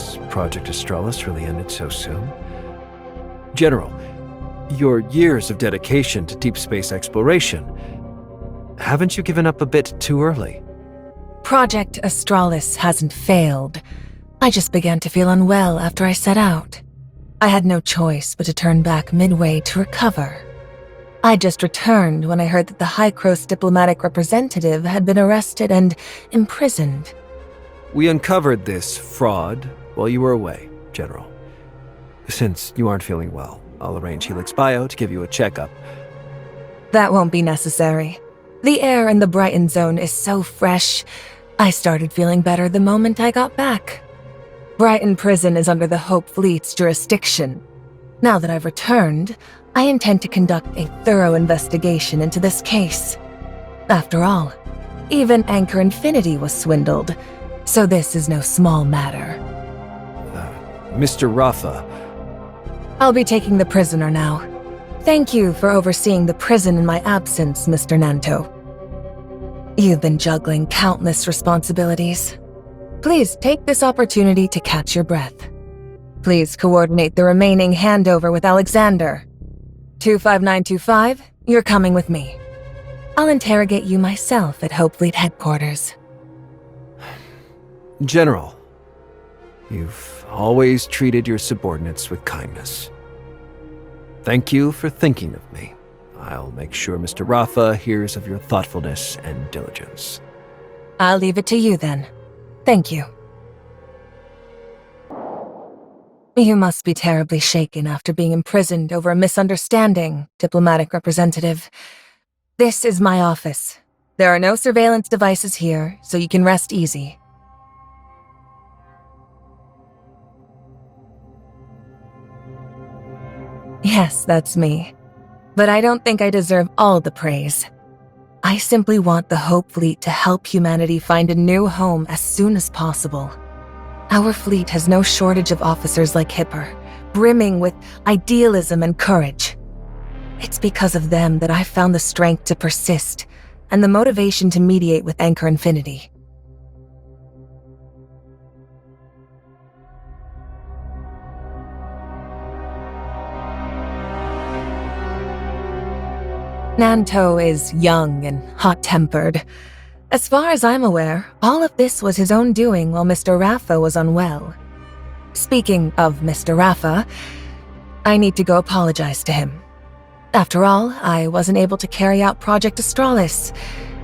Has Project Australis really ended so soon? General, your years of dedication to deep space exploration, haven't you given up a bit too early? Project Australis hasn't failed. I just began to feel unwell after I set out. I had no choice but to turn back midway to recover. I just returned when I heard that the High-Cross diplomatic representative had been arrested and imprisoned. We uncovered this fraud while you were away, General. Since you aren't feeling well, I'll arrange Helix Bio to give you a checkup. That won't be necessary. The air in the Brighton zone is so fresh. I started feeling better the moment I got back. Brighton Prison is under the Hope Fleet's jurisdiction. Now that I've returned, I intend to conduct a thorough investigation into this case. After all, even Anchor Infinity was swindled, so this is no small matter. Mr. Rafa. I'll be taking the prisoner now. Thank you for overseeing the prison in my absence, Mr. Nanto. You've been juggling countless responsibilities. Please take this opportunity to catch your breath. Please coordinate the remaining handover with Alexander. 25925, you're coming with me. I'll interrogate you myself at Hope Fleet headquarters. General, you've always treated your subordinates with kindness. Thank you for thinking of me. I'll make sure Mr. Rafa hears of your thoughtfulness and diligence. I'll leave it to you then. Thank you. You must be terribly shaken after being imprisoned over a misunderstanding, diplomatic representative. This is my office. There are no surveillance devices here, so you can rest easy. Yes, that's me. But I don't think I deserve all the praise. I simply want the Hope Fleet to help humanity find a new home as soon as possible. Our fleet has no shortage of officers like Hipper, brimming with idealism and courage. It's because of them that I found the strength to persist and the motivation to mediate with Anchor Infinity. Nanto is young and hot-tempered. As far as I'm aware, all of this was his own doing while Mr. Rafa was unwell. Speaking of Mr. Rafa, I need to go apologize to him. After all, I wasn't able to carry out Project Australis,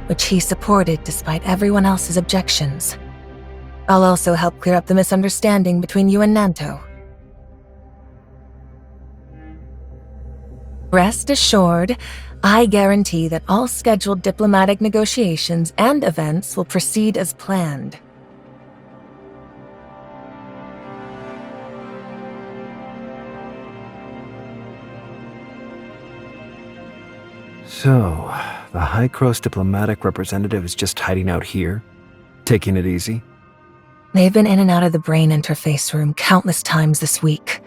which he supported despite everyone else's objections. I'll also help clear up the misunderstanding between you and Nanto. Rest assured, I guarantee that all scheduled diplomatic negotiations and events will proceed as planned. So, the High-Cross diplomatic representative is just hiding out here, taking it easy? They've been in and out of the brain interface room countless times this week,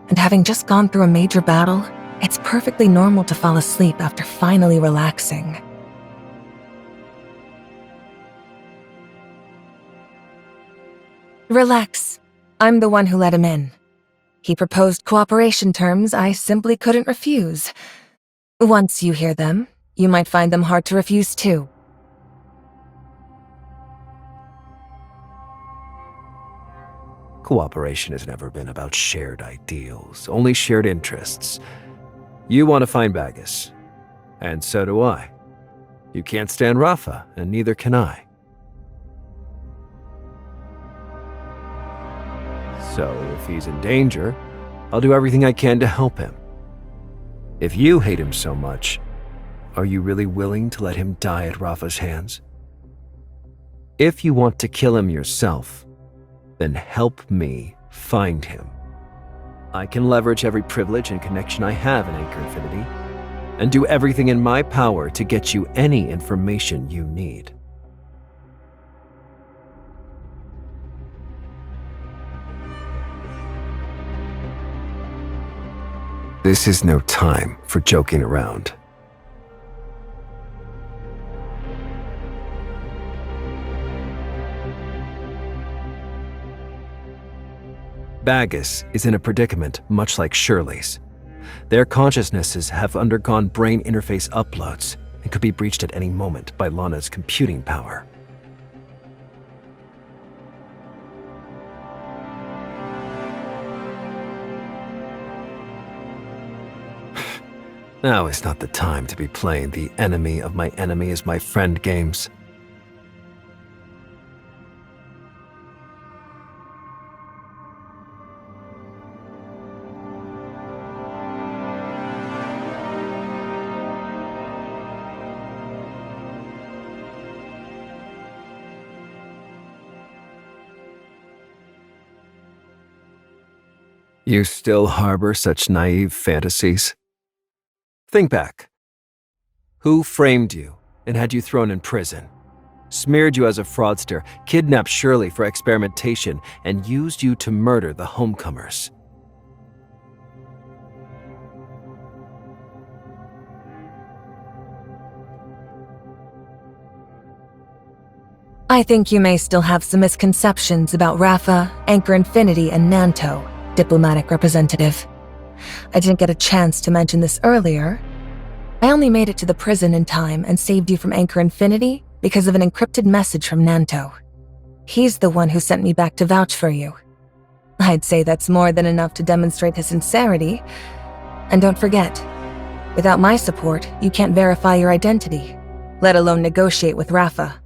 and having just gone through a major battle, it's perfectly normal to fall asleep after finally relaxing. Relax. I'm the one who let him in. He proposed cooperation terms I simply couldn't refuse. Once you hear them, you might find them hard to refuse too. Cooperation has never been about shared ideals, only shared interests. You want to find Bagus, and so do I. You can't stand Rafa, and neither can I. So if he's in danger, I'll do everything I can to help him. If you hate him so much, are you really willing to let him die at Rafa's hands? If you want to kill him yourself, then help me find him. I can leverage every privilege and connection I have in Anchor Infinity, and do everything in my power to get you any information you need. This is no time for joking around. Bagus is in a predicament much like Shirley's. Their consciousnesses have undergone brain interface uploads and could be breached at any moment by Lana's computing power. Now is not the time to be playing the enemy of my enemy is my friend games. You still harbor such naive fantasies? Think back. Who framed you and had you thrown in prison? Smeared you as a fraudster, kidnapped Shirley for experimentation, and used you to murder the homecomers? I think you may still have some misconceptions about Rafa, Anchor Infinity, and Nanto, diplomatic representative. I didn't get a chance to mention this earlier. I only made it to the prison in time and saved you from Anchor Infinity because of an encrypted message from Nanto. He's the one who sent me back to vouch for you. I'd say that's more than enough to demonstrate his sincerity. And don't forget, without my support, you can't verify your identity, let alone negotiate with Rafa.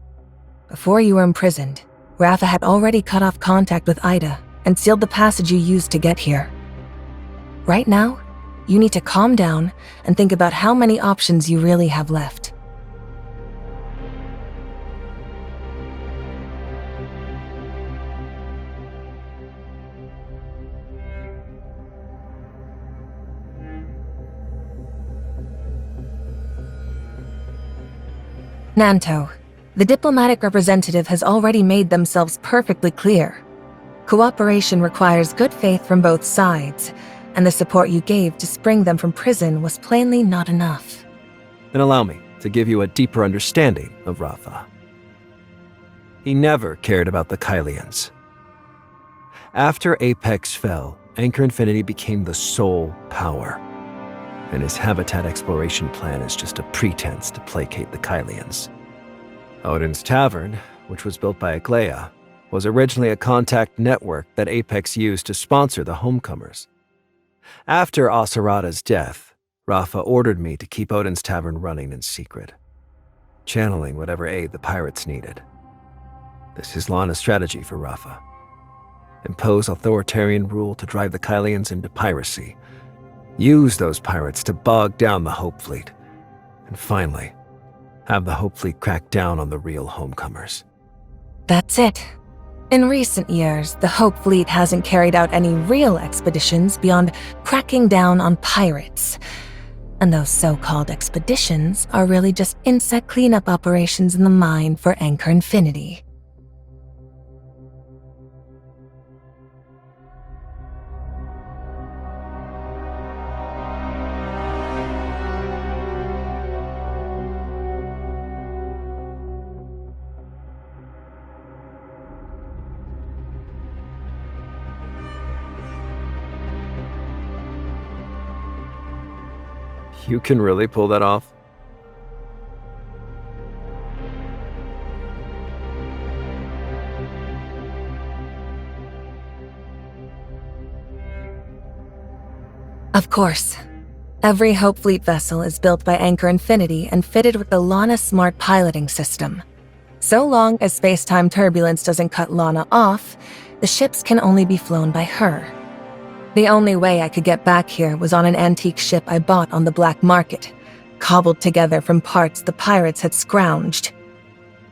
Before you were imprisoned, Rafa had already cut off contact with Ida and sealed the passage you used to get here. Right now, you need to calm down and think about how many options you really have left. Nanto, the diplomatic representative has already made themselves perfectly clear. Cooperation requires good faith from both sides, and the support you gave to spring them from prison was plainly not enough. Then allow me to give you a deeper understanding of Rafa. He never cared about the Kailians. After Apex fell, Anchor Infinity became the sole power, and his habitat exploration plan is just a pretense to placate the Kailians. Odin's Tavern, which was built by Aglaia, was originally a contact network that Apex used to sponsor the homecomers. After Asarada's death, Rafa ordered me to keep Odin's Tavern running in secret, channeling whatever aid the pirates needed. This is Lana's strategy for Rafa. Impose authoritarian rule to drive the Kailians into piracy, use those pirates to bog down the Hope Fleet, and finally, have the Hope Fleet crack down on the real homecomers. That's it. In recent years, the Hope Fleet hasn't carried out any real expeditions beyond cracking down on pirates. And those so-called expeditions are really just insect cleanup operations in the mine for Anchor Infinity. You can really pull that off? Of course. Every Hope Fleet vessel is built by Anchor Infinity and fitted with the Lana Smart piloting system. So long as space-time turbulence doesn't cut Lana off, the ships can only be flown by her. The only way I could get back here was on an antique ship I bought on the black market, cobbled together from parts the pirates had scrounged.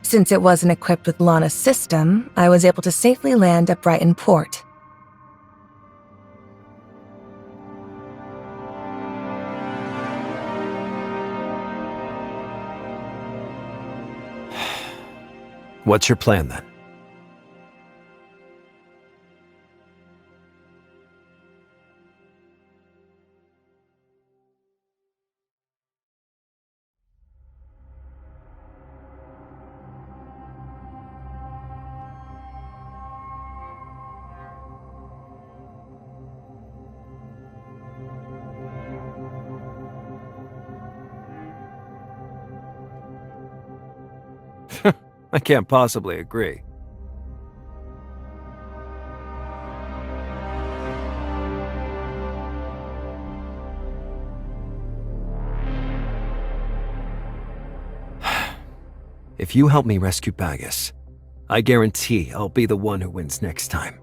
Since it wasn't equipped with Lana's system, I was able to safely land at Brighton port. What's your plan then? I can't possibly agree. If you help me rescue Bagus, I guarantee I'll be the one who wins next time.